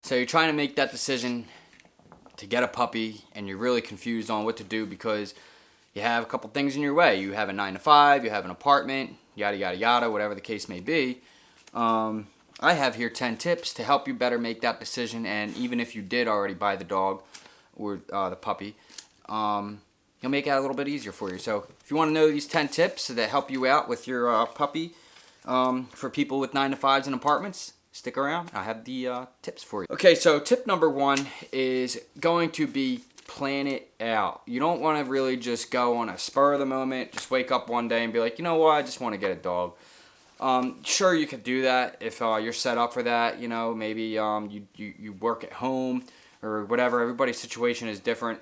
So you're trying to make that decision to get a puppy, and you're really confused on what to do because you have a couple things in your way. You have a 9 to 5, you have an apartment, yada, yada, yada, whatever the case may be. I have here 10 tips to help you better make that decision, and even if you did already buy the dog or the puppy, you'll make it a little bit easier for you. So if you want to know these 10 tips that help you out with your puppy for people with 9 to 5s and apartments, stick around. I have the tips for you. Okay, so tip number 1 is going to be plan it out. You don't want to really just go on a spur of the moment, just wake up one day and be like, you know what, I just want to get a dog. Sure, you could do that if you're set up for that. You know, maybe you work at home or whatever. Everybody's situation is different.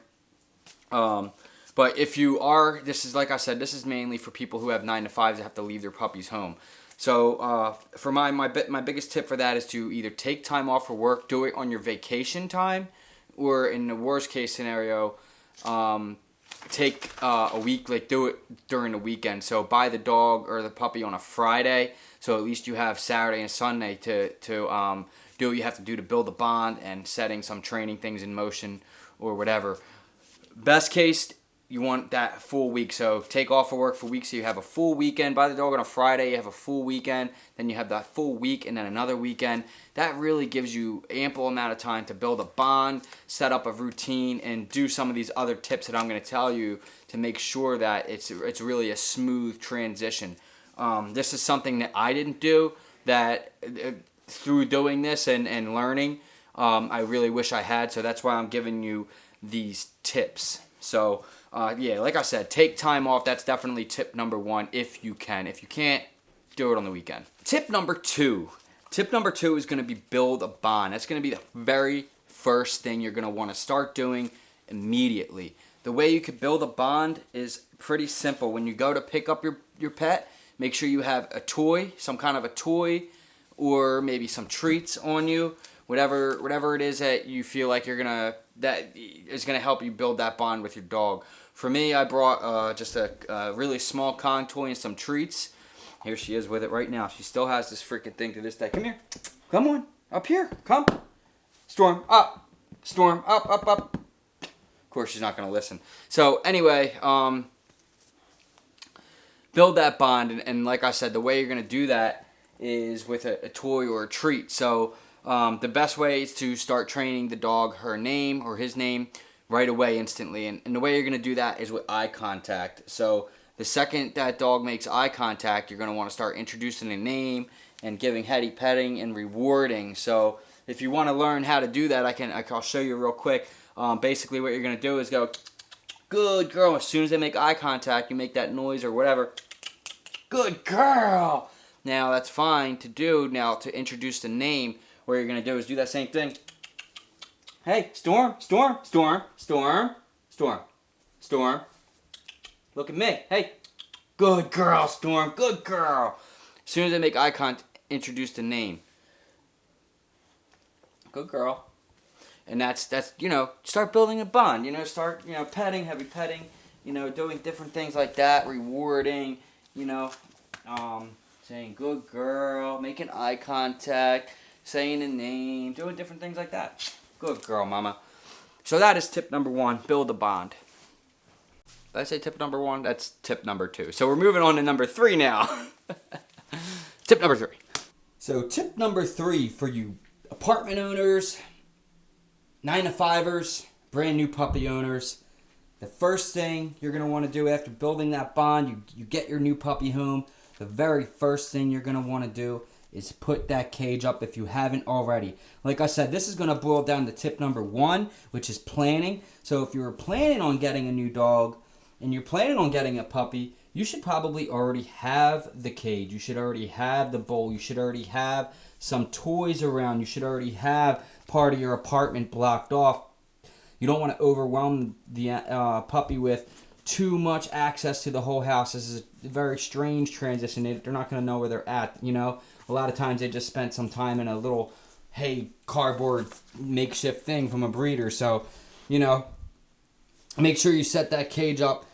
But if you are, this is, like I said, this is mainly for people who have 9 to 5s that have to leave their puppies home. So for my biggest tip for that is to either take time off for work, do it on your vacation time, or in the worst case scenario, take a week, like do it during the weekend. So buy the dog or the puppy on a Friday, so at least you have Saturday and Sunday to do what you have to do to build a bond and setting some training things in motion or whatever. Best case, you want that full week. So take off for work for weeks so you have a full weekend. Buy the dog on a Friday, you have a full weekend. Then you have that full week and then another weekend. That really gives you ample amount of time to build a bond, set up a routine, and do some of these other tips that I'm going to tell you to make sure that it's really a smooth transition. This is something that I didn't do, that through doing this and learning, I really wish I had. So that's why I'm giving you these tips. So yeah, like I said, take time off. That's definitely tip number 1 if you can. If you can't, do it on the weekend. Tip number 2. Tip number 2 is going to be build a bond. That's going to be the very first thing you're going to want to start doing immediately. The way you could build a bond is pretty simple. When you go to pick up your pet, make sure you have a toy, some kind of a toy, or maybe some treats on you. Whatever it is that you feel like that is gonna help you build that bond with your dog. For me, I brought just a really small Kong toy and some treats. Here she is with it right now. She still has this freaking thing to this day. Come here. Come on. Up here. Come. Storm, up. Storm, up, up, up. Of course, she's not gonna listen. So anyway, build that bond, and like I said, the way you're gonna do that is with a toy or a treat. So the best way is to start training the dog her name or his name right away, instantly. And the way you're going to do that is with eye contact. So the second that dog makes eye contact, you're going to want to start introducing a name and giving heady petting and rewarding. So if you want to learn how to do that, I'll show you real quick. Basically what you're going to do is go, good girl. As soon as they make eye contact, you make that noise or whatever. Good girl. Now that's fine to do. Now to introduce the name, what you're going to do is do that same thing. Hey, Storm, Storm, Storm, Storm, Storm, Storm. Look at me. Hey, good girl, Storm, good girl. As soon as they make eye contact, introduce the name. Good girl. And that's start building a bond. Start petting, heavy petting. Doing different things like that, rewarding. Saying good girl, making eye contact, saying a name, doing different things like that. Good girl, mama. So that is tip number 1, build a bond. Did I say tip number 1? That's tip number 2. So we're moving on to number 3 now. Tip number 3. So tip number 3 for you apartment owners, 9 to 5ers, brand new puppy owners. The first thing you're going to want to do after building that bond, you get your new puppy home. The very first thing you're going to want to do is put that cage up if you haven't already. Like I said, this is going to boil down to tip number 1, which is planning. So if you're planning on getting a new dog and you're planning on getting a puppy, you should probably already have the cage. You should already have the bowl. You should already have some toys around. You should already have part of your apartment blocked off. You don't want to overwhelm the puppy with too much access to the whole house. This is a very strange transition. They're not going to know where they're at, A lot of times they just spent some time in a little, cardboard makeshift thing from a breeder. So, make sure you set that cage up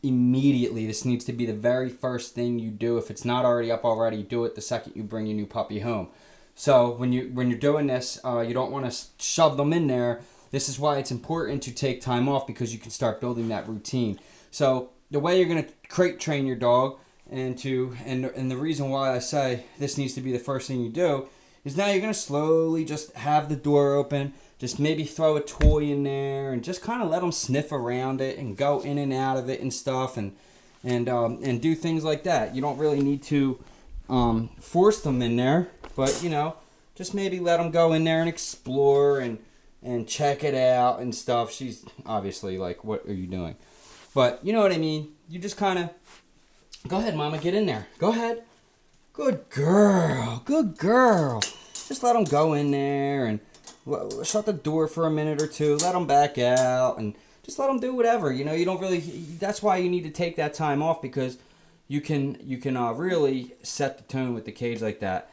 immediately. This needs to be the very first thing you do. If it's not already up already, do it the second you bring your new puppy home. So when you're doing this, you don't want to shove them in there. This is why it's important to take time off, because you can start building that routine. So the way you're gonna crate train your dog, and the reason why I say this needs to be the first thing you do, is now you're gonna slowly just have the door open. Just maybe throw a toy in there and just kind of let them sniff around it and go in and out of it and stuff, and do things like that. You don't really need to force them in there, but just maybe let them go in there and explore and check it out and stuff. She's obviously like, what are you doing? But you know what I mean. You just kind of go ahead, Mama, get in there. Go ahead. Good girl. Good girl. Just let them go in there and shut the door for a minute or two. Let them back out and just let them do whatever. You don't really. That's why you need to take that time off, because you can really set the tone with the cage like that.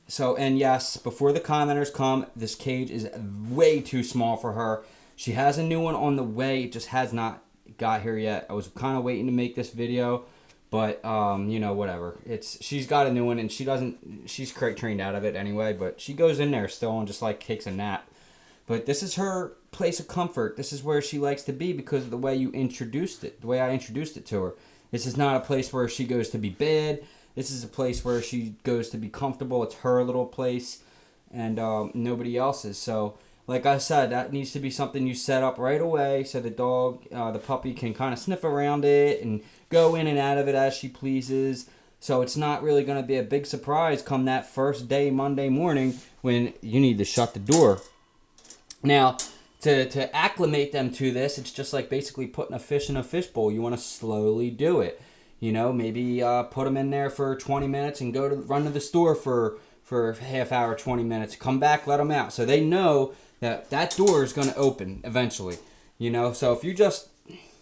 So, and yes, before the commenters come, this cage is way too small for her. She has a new one on the way. It just has not got here yet. I was kind of waiting to make this video, but whatever. She's got a new one, and she's crate trained out of it anyway, but she goes in there still and just like takes a nap. But this is her place of comfort. This is where she likes to be because of the way you introduced it, the way I introduced it to her. This is not a place where she goes to be bed. This is a place where she goes to be comfortable. It's her little place, and nobody else's. So, like I said, that needs to be something you set up right away, so the dog, the puppy, can kind of sniff around it and go in and out of it as she pleases. So it's not really going to be a big surprise come that first day, Monday morning, when you need to shut the door. Now, to acclimate them to this, it's just like basically putting a fish in a fishbowl. You want to slowly do it. Maybe put them in there for 20 minutes and run to the store for a half hour, 20 minutes. Come back, let them out. So they know that door is going to open eventually. So if you just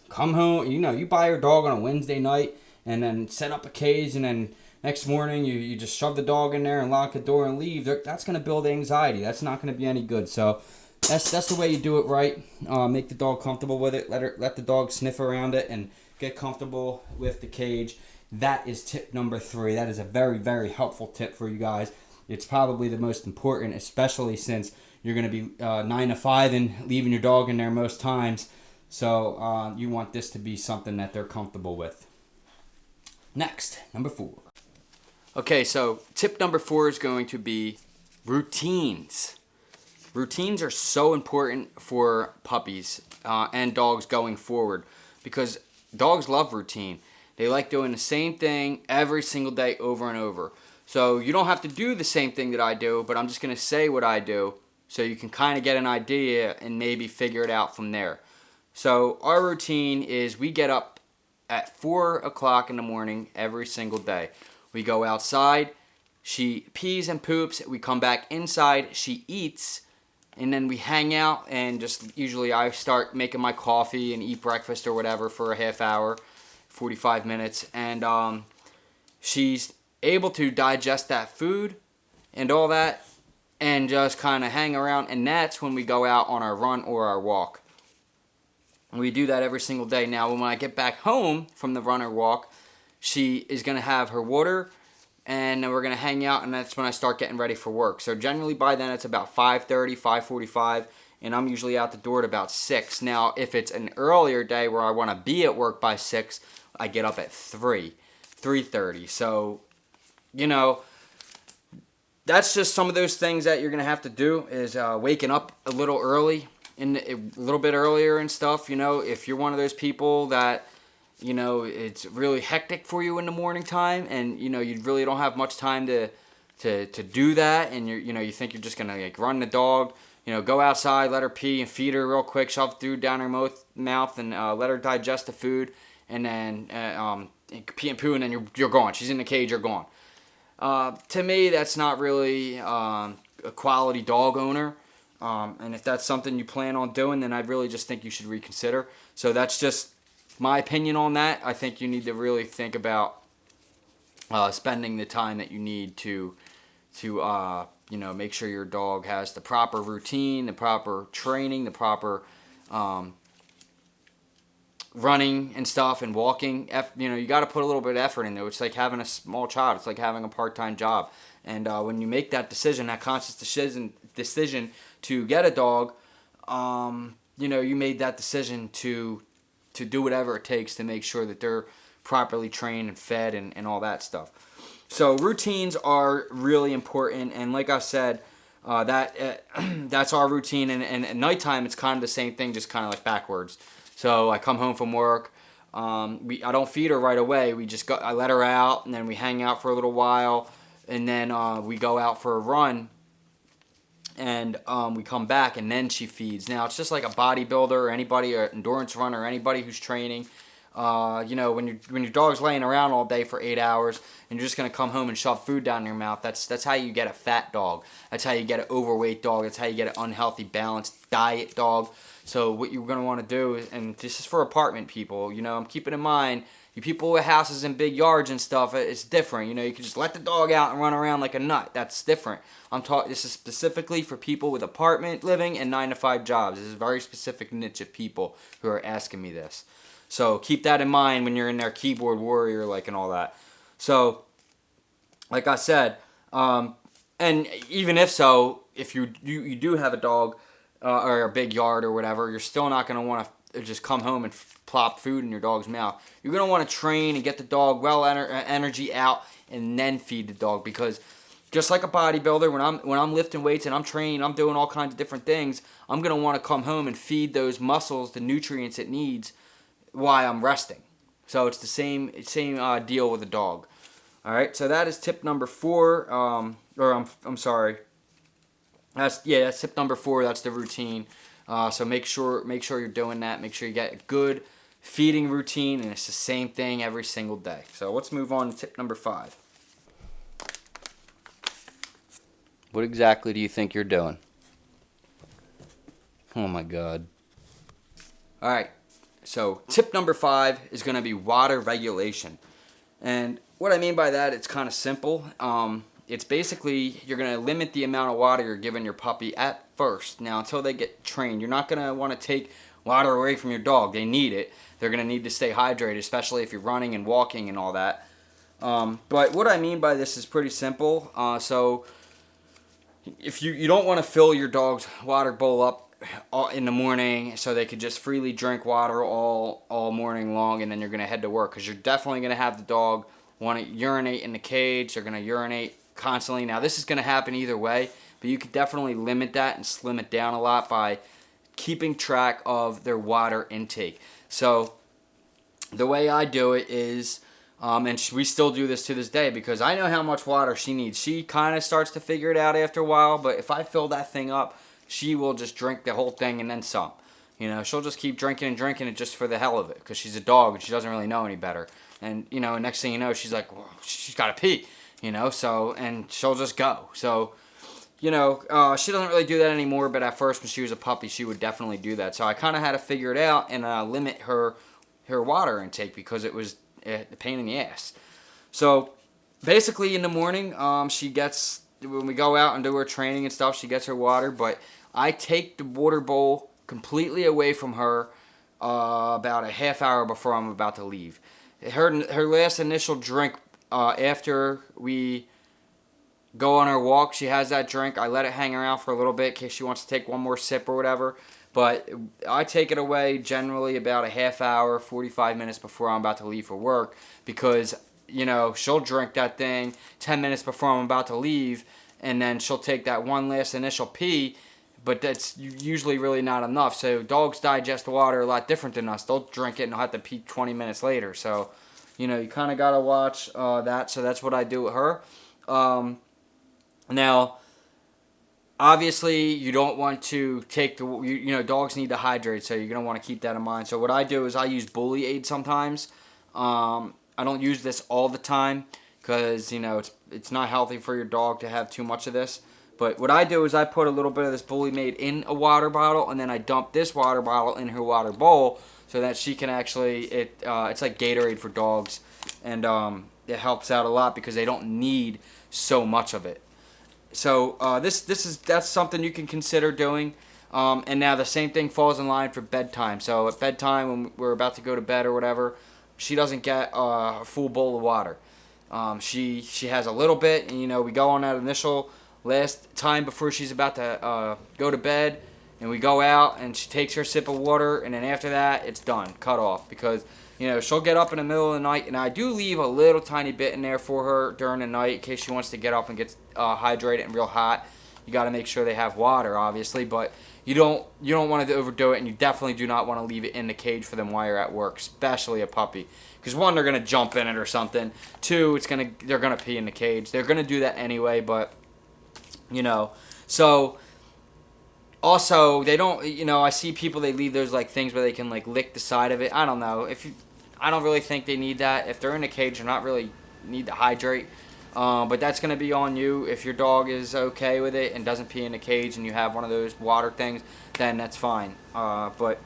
come home, you buy your dog on a Wednesday night and then set up a cage, and then next morning you just shove the dog in there and lock the door and leave, that's going to build anxiety. That's not going to be any good. So that's the way you do it right. Make the dog comfortable with it. Let the dog sniff around it and get comfortable with the cage. That is tip number 3. That is a very, very helpful tip for you guys. It's probably the most important, especially since you're going to be 9 to 5 and leaving your dog in there most times. So you want this to be something that they're comfortable with. Next, number 4. Okay, so tip number 4 is going to be routines. Routines are so important for puppies and dogs going forward, because dogs love routine. They like doing the same thing every single day over and over. So you don't have to do the same thing that I do, but I'm just going to say what I do so you can kind of get an idea and maybe figure it out from there. So our routine is we get up at 4 o'clock in the morning every single day. We go outside, she pees and poops, we come back inside, she eats, and then we hang out, and just usually I start making my coffee and eat breakfast or whatever for a half hour, 45 minutes, and she's able to digest that food and all that and just kind of hang around, and that's when we go out on our run or our walk. And we do that every single day. Now, when I get back home from the run or walk, she is going to have her water, and then we're going to hang out, and that's when I start getting ready for work. So generally by then it's about 5:30, 5:45, and I'm usually out the door at about 6. Now, if it's an earlier day where I want to be at work by 6, I get up at 3:30. So, that's just some of those things that you're going to have to do, is waking up a little early, a little bit earlier and stuff. If you're one of those people that, it's really hectic for you in the morning time, and you really don't have much time to do that, and you think you're just gonna run the dog, go outside, let her pee and feed her real quick, shove food down her mouth, and let her digest the food, and then pee and poo, and then you're gone. She's in the cage, you're gone. To me, that's not really a quality dog owner. And if that's something you plan on doing, then I really just think you should reconsider. So that's just my opinion on that. I think you need to really think about spending the time that you need to make sure your dog has the proper routine, the proper training, the proper running and stuff and walking. You got to put a little bit of effort into it. It's like having a small child. It's like having a part-time job. And when you make that decision, that conscious decision to get a dog, you made that decision to do whatever it takes to make sure that they're properly trained and fed and all that stuff. So routines are really important, and like I said, that's our routine. And at nighttime, it's kind of the same thing, just kind of like backwards. So I come home from work. I don't feed her right away. I let her out, and then we hang out for a little while, and then we go out for a run, and we come back, and then she feeds. Now, it's just like a bodybuilder or anybody, or endurance runner, or anybody who's training. When your dog's laying around all day for 8 hours, and you're just gonna come home and shove food down your mouth, that's how you get a fat dog. That's how you get an overweight dog. That's how you get an unhealthy, balanced diet dog. So what you're gonna want to do is, and this is for apartment people, I'm keeping in mind, you people with houses and big yards and stuff, it's different. You can just let the dog out and run around like a nut. That's different. This is specifically for people with apartment living and 9-to-5 jobs. This is a very specific niche of people who are asking me this. So keep that in mind when you're in there keyboard warrior and all that. So, like I said, and even if you do have a dog or a big yard or whatever, you're still not going to want to just come home and plop food in your dog's mouth. You're going to want to train and get the dog energy out and then feed the dog, because just like a bodybuilder, when I'm lifting weights and I'm training, I'm doing all kinds of different things, I'm going to want to come home and feed those muscles the nutrients it needs while I'm resting. So it's the same deal with a dog. All right, so that is tip number 4. I'm sorry. That's tip number 4. That's the routine. So make sure you're doing that. Make sure you get a good feeding routine, and it's the same thing every single day. So let's move on to tip number 5. What exactly do you think you're doing? Oh my God. All right. So tip number 5 is going to be water regulation. And what I mean by that, it's kind of simple. It's basically you're going to limit the amount of water you're giving your puppy at first. Now, until they get trained, you're not going to want to take water away from your dog. They need it. They're going to need to stay hydrated, especially if you're running and walking and all that. But what I mean by this is pretty simple. So if you don't want to fill your dog's water bowl up in the morning so they could just freely drink water all morning long, and then you're going to head to work, because you're definitely going to have the dog want to urinate in the cage. They're going to urinate constantly. Now, this is going to happen either way, but you could definitely limit that and slim it down a lot by keeping track of their water intake. So the way I do it is, and we still do this to this day, because I know how much water she needs. She kind of starts to figure it out after a while, but if I fill that thing up, she will just drink the whole thing and then some. She'll just keep drinking it just for the hell of it, because she's a dog and she doesn't really know any better. And, next thing you know, she's like, well, she's got to pee, so, and she'll just go. So, she doesn't really do that anymore, but at first when she was a puppy, she would definitely do that. So I kind of had to figure it out and limit her water intake, because it was a pain in the ass. So basically in the morning, when we go out and do her training and stuff, she gets her water, but I take the water bowl completely away from her about a half hour before I'm about to leave. Her last initial drink after we go on our walk, she has that drink. I let it hang around for a little bit in case she wants to take one more sip or whatever. But I take it away generally about a half hour, 45 minutes before I'm about to leave for work, because she'll drink that thing 10 minutes before I'm about to leave, and then she'll take that one last initial pee, but that's usually really not enough. So dogs digest water a lot different than us. They'll drink it and they'll have to pee 20 minutes later. So, you kind of got to watch that. So that's what I do with her. Now, obviously, you don't want to take dogs need to hydrate, so you're going to want to keep that in mind. So what I do is I use Bully Aid sometimes. I don't use this all the time, because, it's not healthy for your dog to have too much of this. But what I do is I put a little bit of this Bully Maid in a water bottle, and then I dump this water bottle in her water bowl so that she can actually, it's like Gatorade for dogs, and it helps out a lot because they don't need so much of it. So that's something you can consider doing. And now the same thing falls in line for bedtime. So at bedtime, when we're about to go to bed or whatever, she doesn't get a full bowl of water. She has a little bit, and we go on that initial last time before she's about to go to bed, and we go out, and she takes her sip of water, and then after that, it's done, cut off, because she'll get up in the middle of the night, and I do leave a little tiny bit in there for her during the night in case she wants to get up and get hydrated and real hot. You got to make sure they have water, obviously, but you don't want to overdo it, and you definitely do not want to leave it in the cage for them while you're at work, especially a puppy. Because one, they're gonna jump in it or something. Two, they're gonna pee in the cage. They're gonna do that anyway, but so. Also, they don't. I see people, they leave those like things where they can like lick the side of it. I don't know. I don't really think they need that. If they're in a cage, they're not really need to hydrate. But that's going to be on you. If your dog is okay with it and doesn't pee in the cage and you have one of those water things, then that's fine. But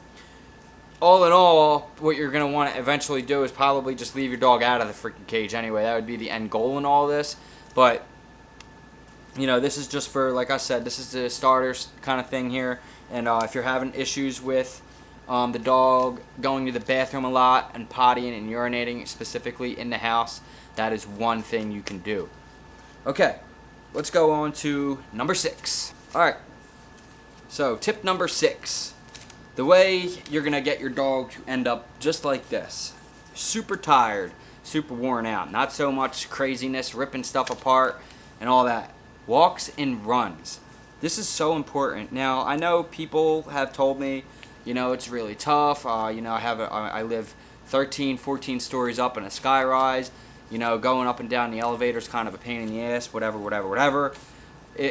all in all, what you're going to want to eventually do is probably just leave your dog out of the freaking cage anyway. That would be the end goal in all this. But, this is just for, like I said, this is the starters kind of thing here. And if you're having issues with the dog going to the bathroom a lot and pottying and urinating specifically in the house, that is one thing you can do. Okay, let's go on to number 6. All right, so tip number 6. The way you're going to get your dog to end up just like this. Super tired, super worn out. Not so much craziness, ripping stuff apart and all that. Walks and runs. This is so important. Now, I know people have told me, it's really tough. I live 13, 14 stories up in a sky rise. Going up and down the elevator is kind of a pain in the ass, whatever.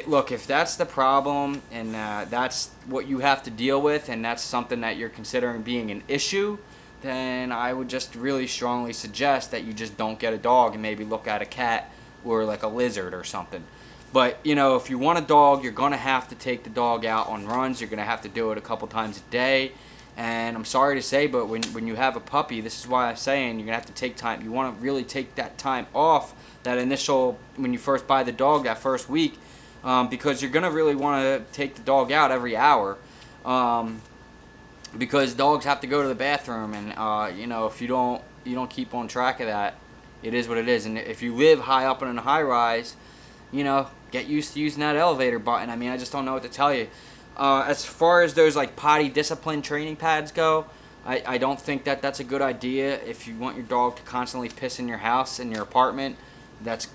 Look, if that's the problem and that's what you have to deal with and that's something that you're considering being an issue, then I would just really strongly suggest that you just don't get a dog and maybe look at a cat or like a lizard or something. But, if you want a dog, you're going to have to take the dog out on runs. You're going to have to do it a couple times a day. And I'm sorry to say, but when you have a puppy, this is why I'm saying you're going to have to take time. You want to really take that time off, that initial, when you first buy the dog, that first week, because you're going to really want to take the dog out every hour. Because dogs have to go to the bathroom, and, if you don't keep on track of that, it is what it is. And if you live high up in a high rise, get used to using that elevator button. I just don't know what to tell you. As far as those like potty discipline training pads go, I don't think that's a good idea. If you want your dog to constantly piss in your house, in your apartment, that's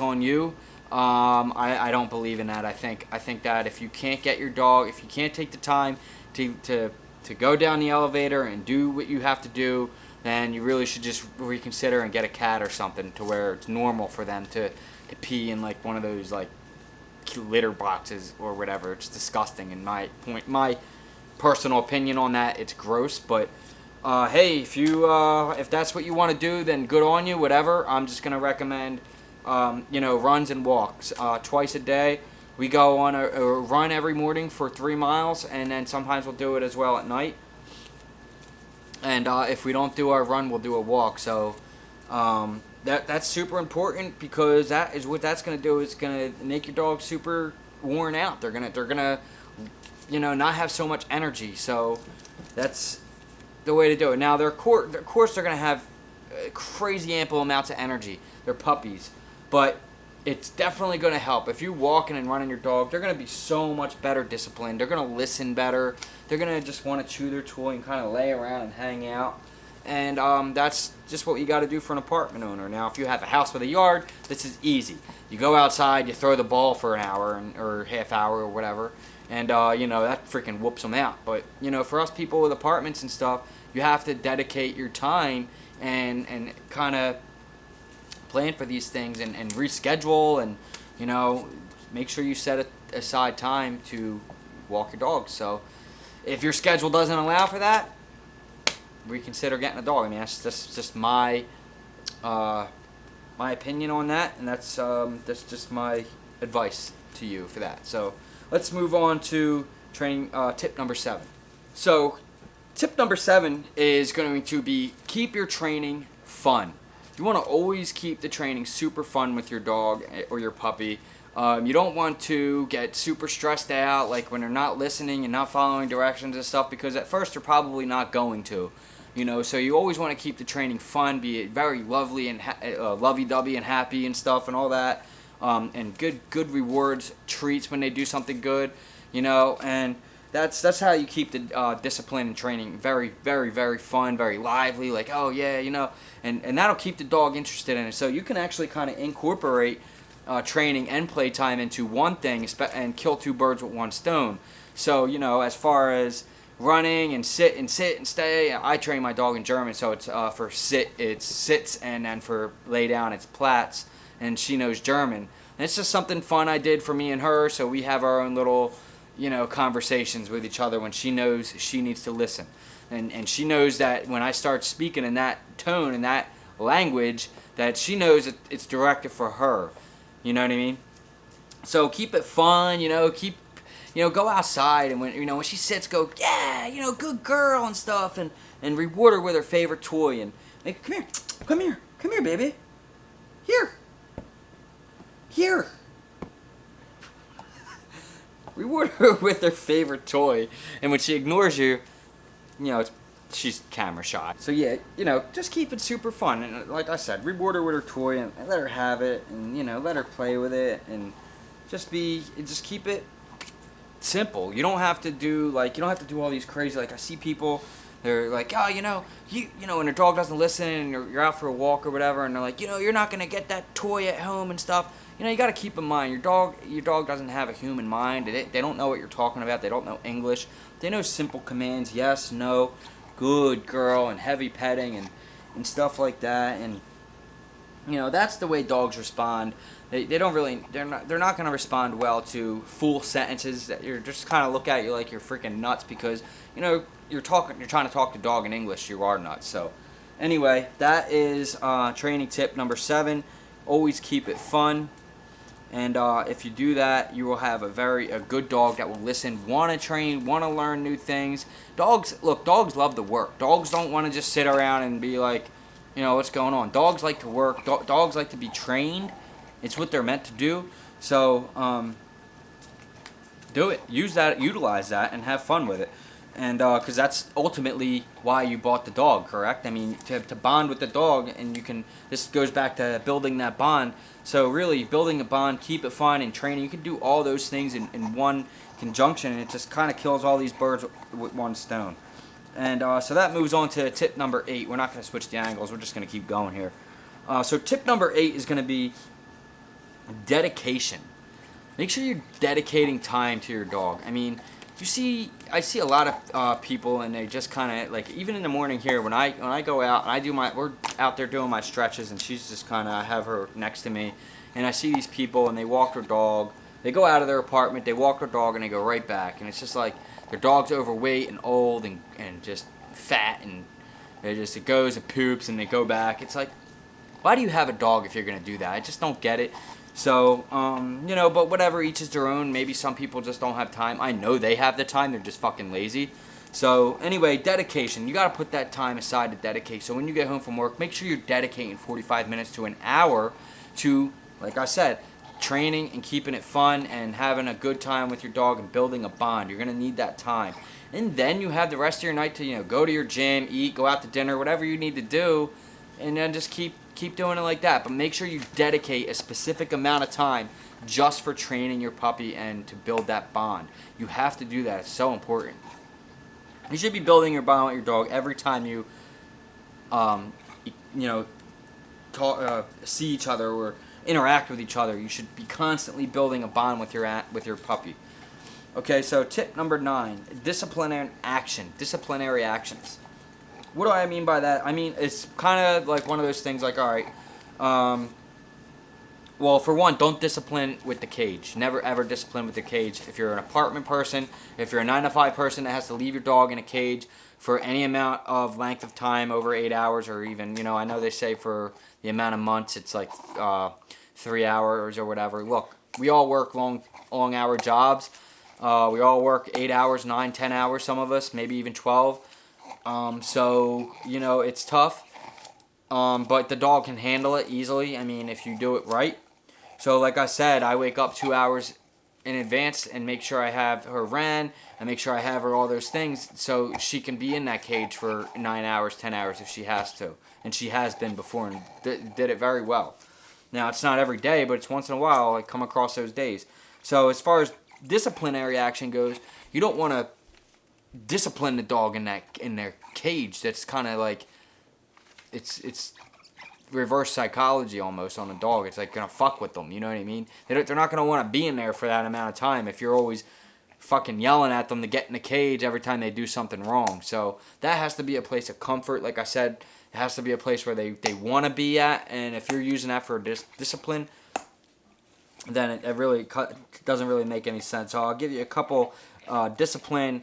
on you. I don't believe in that. I think that if you can't get your dog, if you can't take the time to go down the elevator and do what you have to do, then you really should just reconsider and get a cat or something to where it's normal for them to pee in like one of those like litter boxes or whatever. It's disgusting in my personal opinion on that. It's gross, but hey, if that's what you want to do, then good on you, whatever. I'm just gonna recommend runs and walks twice a day. We go on a run every morning for 3 miles, and then sometimes we'll do it as well at night. And if we don't do our run, we'll do a walk. So that's super important, because that is what that's going to do. It's going to make your dog super worn out. They're gonna not have so much energy. So that's the way to do it. Now, of course they're going to have crazy ample amounts of energy. They're puppies, but it's definitely going to help. If you're walking and running your dog, they're going to be so much better disciplined. They're going to listen better. They're going to just want to chew their toy and kind of lay around and hang out. And that's just what you got to do for an apartment owner. Now, if you have a house with a yard, this is easy. You go outside, you throw the ball for an hour or half hour or whatever, and that freaking whoops them out. But for us people with apartments and stuff, you have to dedicate your time and kind of plan for these things and reschedule and make sure you set aside time to walk your dog. So if your schedule doesn't allow for that, reconsider getting a dog. That's just my opinion on that, and that's just my advice to you for that. So let's move on to training tip number 7. So tip number 7 is going to be keep your training fun. You want to always keep the training super fun with your dog or your puppy. You don't want to get super stressed out, like when they're not listening and not following directions and stuff, because at first they're probably not going to. You know, so you always want to keep the training fun, be it very lovely and lovey-dovey and happy and stuff and all that, and good rewards, treats when they do something good, you know, and that's how you keep the discipline and training very, very, very fun, very lively, like, oh yeah, you know, and that'll keep the dog interested in it. So you can actually kind of incorporate training and playtime into one thing and kill two birds with one stone. So, you know, as far as running and sit and stay, I train my dog in German, so it's for sit, it's sits, and then for lay down, it's Platz, and she knows German. And it's just something fun I did for me and her, so we have our own little, you know, conversations with each other when she knows she needs to listen. And she knows that when I start speaking in that tone, in that language, that she knows it's directed for her. You know what I mean? So keep it fun, you know, go outside, and when she sits, go, yeah, you know, good girl and stuff, and reward her with her favorite toy, and like, come here, baby, here. Reward her with her favorite toy, and when she ignores you, you know, she's camera shy. So yeah, you know, just keep it super fun, and like I said, reward her with her toy, and let her have it, and you know, let her play with it, and just keep it simple. You don't have to do all these crazy, like I see people, they're like, oh, you know, when their dog doesn't listen, and you're out for a walk or whatever, and they're like, you know, you're not gonna get that toy at home and stuff. You know, you gotta keep in mind, your dog doesn't have a human mind. They don't know what you're talking about. They don't know English. They know simple commands, yes, no, good girl, and heavy petting and stuff like that. And you know, that's the way dogs respond. They're not going to respond well to full sentences that you're just kind of look at you like you're freaking nuts, because you know you're trying to talk to dog in English. You are nuts. So anyway, that is training tip number 7. Always keep it fun, and if you do that, you will have a good dog that will listen, want to train, want to learn new things. Dogs love to work. Dogs don't want to just sit around and be like, you know, what's going on. Dogs like to work. Dogs like to be trained. It's what they're meant to do. So, do it. Utilize that, and have fun with it. And because that's ultimately why you bought the dog, correct? I mean, to bond with the dog, and this goes back to building that bond. So really, building a bond, keep it fun, and training. You can do all those things in one conjunction, and it just kind of kills all these birds with one stone. And so that moves on to tip number 8. We're not going to switch the angles. We're just going to keep going here. So tip number 8 is going to be dedication. Make sure you're dedicating time to your dog. I mean, I see a lot of people, and they just kind of, like, even in the morning here, when I go out and we're out there doing my stretches, and she's just kind of, I have her next to me, and I see these people, and they walk their dog. They go out of their apartment, they walk their dog, and they go right back, and it's just like their dog's overweight and old and just fat, and it goes and poops, and they go back. It's like, why do you have a dog if you're gonna do that? I just don't get it. So, you know, but whatever, each is their own. Maybe some people just don't have time. I know they have the time, they're just fucking lazy. So, anyway, dedication. You gotta put that time aside to dedicate. So when you get home from work, make sure you're dedicating 45 minutes to an hour to, like I said, training and keeping it fun and having a good time with your dog and building a bond. You're gonna need that time. And then you have the rest of your night to, you know, go to your gym, eat, go out to dinner, whatever you need to do, and then just keep doing it like that. But make sure you dedicate a specific amount of time just for training your puppy and to build that bond. You have to do that. It's so important. You should be building your bond with your dog every time you, see each other or interact with each other. You should be constantly building a bond with your puppy. Okay, so tip number 9: disciplinary actions. What do I mean by that? I mean, it's kind of like one of those things like, all right, well, for one, don't discipline with the cage. Never, ever discipline with the cage. If you're an apartment person, if you're a 9-to-5 person that has to leave your dog in a cage for any amount of length of time, over 8 hours, or even, you know, I know they say for the amount of months, it's like 3 hours or whatever. Look, we all work long hour jobs. We all work 8 hours, 9, 10 hours, some of us, maybe even 12. So, you know, it's tough, but the dog can handle it easily, I mean, if you do it right. So, like I said, I wake up 2 hours in advance and make sure I have her ran and make sure I have her all those things so she can be in that cage for 9 hours, 10 hours if she has to. And she has been before and did it very well. Now, it's not every day, but it's once in a while I come across those days. So as far as disciplinary action goes, you don't want to discipline the dog in their cage. That's kind of like it's reverse psychology almost on a dog. It's like gonna fuck with them. You know what I mean? They're not gonna want to be in there for that amount of time if you're always fucking yelling at them to get in the cage every time they do something wrong. So that has to be a place of comfort. Like I said, it has to be a place where they want to be at. And if you're using that for discipline, then it really doesn't really make any sense. So I'll give you a couple discipline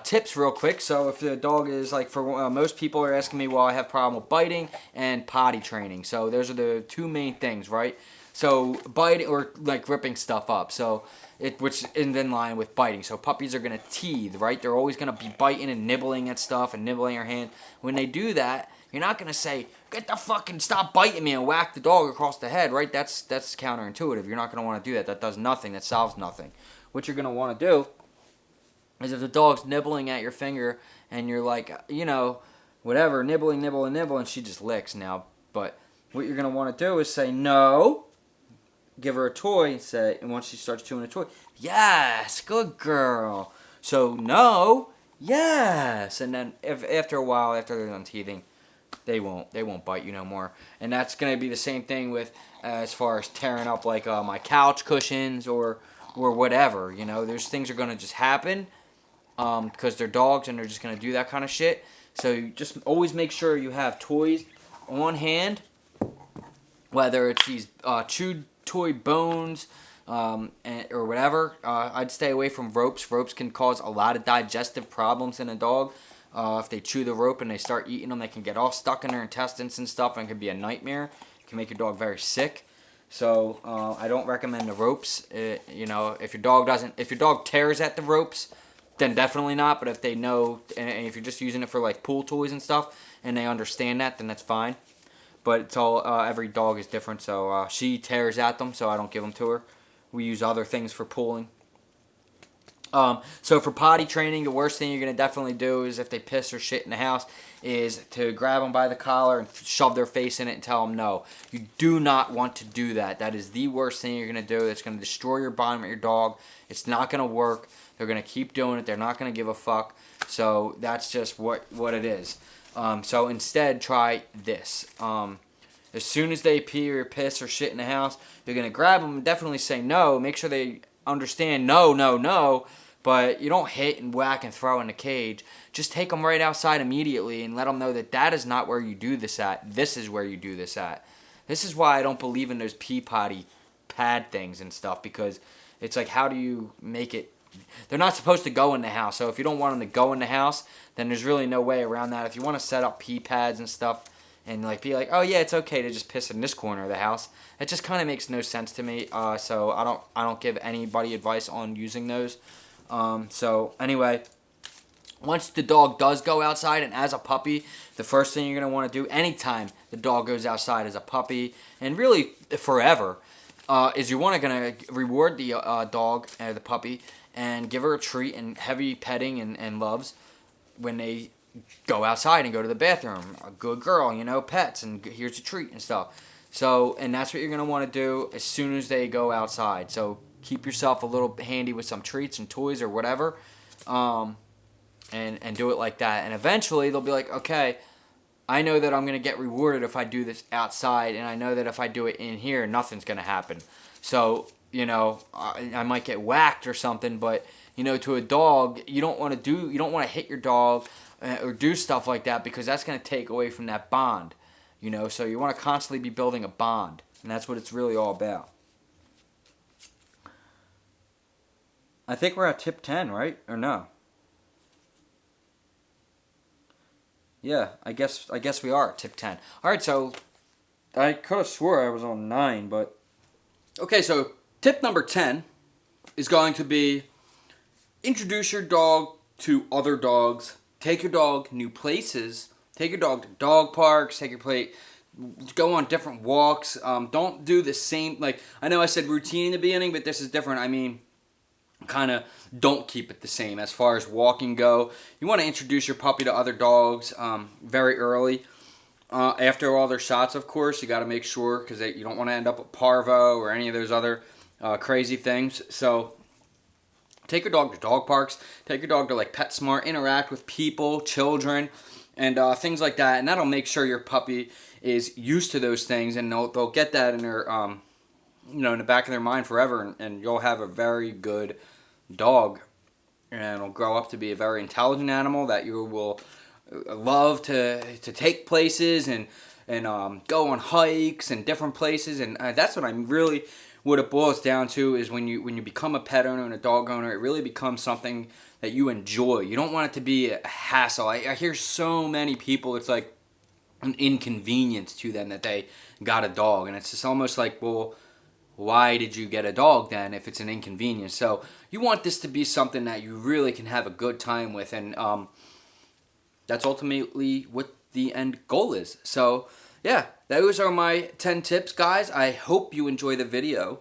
tips real quick. So if the dog is like, for most people are asking me, well, I have a problem with biting and potty training. So those are the two main things, right? So biting or like ripping stuff up. So which is in line with biting. So puppies are gonna teeth, right? They're always gonna be biting and nibbling at stuff and nibbling your hand. When they do that, you're not gonna say, "Get the fucking stop biting me," and whack the dog across the head, right? That's counterintuitive. You're not gonna want to do that. That does nothing. That solves nothing. What you're gonna want to do is if the dog's nibbling at your finger and you're like, whatever, nibbling, and she just licks now. But what you're gonna want to do is say no. Give her a toy and once she starts chewing a toy, yes, good girl. So no, yes, and then after a while, after they're done teething, they won't bite you no more. And that's gonna be the same thing with as far as tearing up like my couch cushions or whatever. Those things are gonna just happen because they're dogs and they're just gonna do that kind of shit. So you just always make sure you have toys on hand, whether it's these chewed toy bones or whatever. I'd stay away from ropes. Ropes can cause a lot of digestive problems in a dog. If they chew the rope and they start eating them, they can get all stuck in their intestines and stuff, and it can be a nightmare. It can make your dog very sick. So I don't recommend the ropes. If your dog tears at the ropes, then definitely not. But if they know, and if you're just using it for like pool toys and stuff, and they understand that, then that's fine. But it's all every dog is different. So she tears at them, so I don't give them to her. We use other things for pulling. So for potty training, the worst thing you're going to definitely do is if they piss or shit in the house is to grab them by the collar and shove their face in it and tell them no. You do not want to do that. That is the worst thing you're going to do. It's going to destroy your bond with your dog. It's not going to work. They're going to keep doing it. They're not going to give a fuck. So that's just what it is. So instead, try this. As soon as they pee or piss or shit in the house, you're going to grab them and definitely say no. Make sure they understand no. But you don't hit and whack and throw in the cage. Just take them right outside immediately and let them know that is not where you do this at. This is where you do this at. This is why I don't believe in those pee potty pad things and stuff, because it's like, how do you make it? They're not supposed to go in the house. So if you don't want them to go in the house, then there's really no way around that. If you want to set up pee pads and stuff and like be like, oh yeah, it's okay to just piss in this corner of the house, it just kind of makes no sense to me. So I don't give anybody advice on using those. So anyway, once the dog does go outside and as a puppy, the first thing you're going to want to do anytime the dog goes outside as a puppy, and really forever, is you want to going to reward the dog, the puppy, and give her a treat and heavy petting and loves when they go outside and go to the bathroom. A good girl, pets, and here's a treat and stuff. So, and that's what you're going to want to do as soon as they go outside. So keep yourself a little handy with some treats and toys or whatever, and do it like that. And eventually they'll be like, okay, I know that I'm going to get rewarded if I do this outside, and I know that if I do it in here, nothing's going to happen. So, I might get whacked or something, but, to a dog, you don't want to hit your dog or do stuff like that, because that's going to take away from that bond, So you want to constantly be building a bond, and that's what it's really all about. I think we're at tip 10, right? Or no? Yeah, I guess we are at tip 10. All right, so I could have swore I was on 9, but okay, so tip number 10 is going to be introduce your dog to other dogs. Take your dog new places. Take your dog to dog parks. Take your go on different walks. Don't do the same, like, I know I said routine in the beginning, but this is different. I mean, kind of don't keep it the same as far as walking go. You want to introduce your puppy to other dogs very early. After all their shots, of course, you got to make sure, because you don't want to end up with parvo or any of those other crazy things. So take your dog to dog parks. Take your dog to like PetSmart. Interact with people, children, and things like that. And that'll make sure your puppy is used to those things, and they'll get that in their in the back of their mind forever, and you'll have a very good dog, and it'll grow up to be a very intelligent animal that you will love to take places and go on hikes and different places. And that's what what it boils down to is when you become a pet owner and a dog owner, it really becomes something that you enjoy. You don't want it to be a hassle. I hear so many people, it's like an inconvenience to them that they got a dog, and it's just almost like, well, why did you get a dog then if it's an inconvenience? So you want this to be something that you really can have a good time with, and that's ultimately what the end goal is. So yeah, those are my 10 tips, guys. I hope you enjoy the video.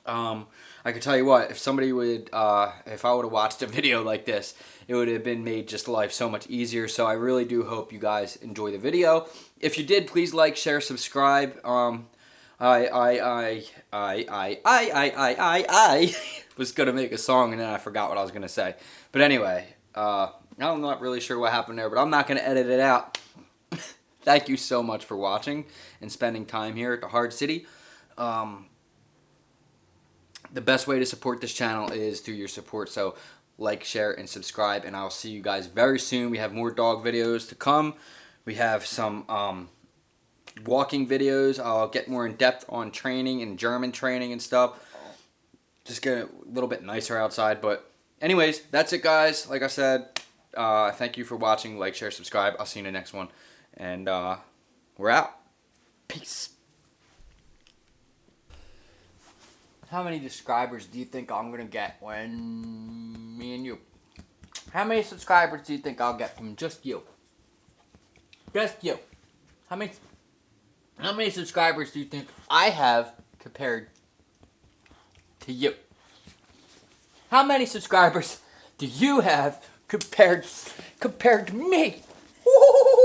I can tell you what, if somebody would, if I would have watched a video like this, it would have been made just life so much easier. So I really do hope you guys enjoy the video. If you did, please like, share, subscribe. I was gonna make a song and then I forgot what I was gonna say. But anyway, I'm not really sure what happened there, but I'm not gonna edit it out. Thank you so much for watching and spending time here at the Hard City. The best way to support this channel is through your support, so like, share, and subscribe, and I'll see you guys very soon. We have more dog videos to come. We have some walking videos. I'll get more in depth on training and German training and stuff. Just get a little bit nicer outside. But anyways, that's it, guys. Like I said, thank you for watching. Like, share, subscribe. I'll see you in the next one. And we're out. Peace. How many subscribers do you think I'm going to get when me and you? How many subscribers do you think I'll get from just you? Just you. How many subscribers do you think I have compared to you? How many subscribers do you have compared to me? Woo-hoo-hoo-hoo!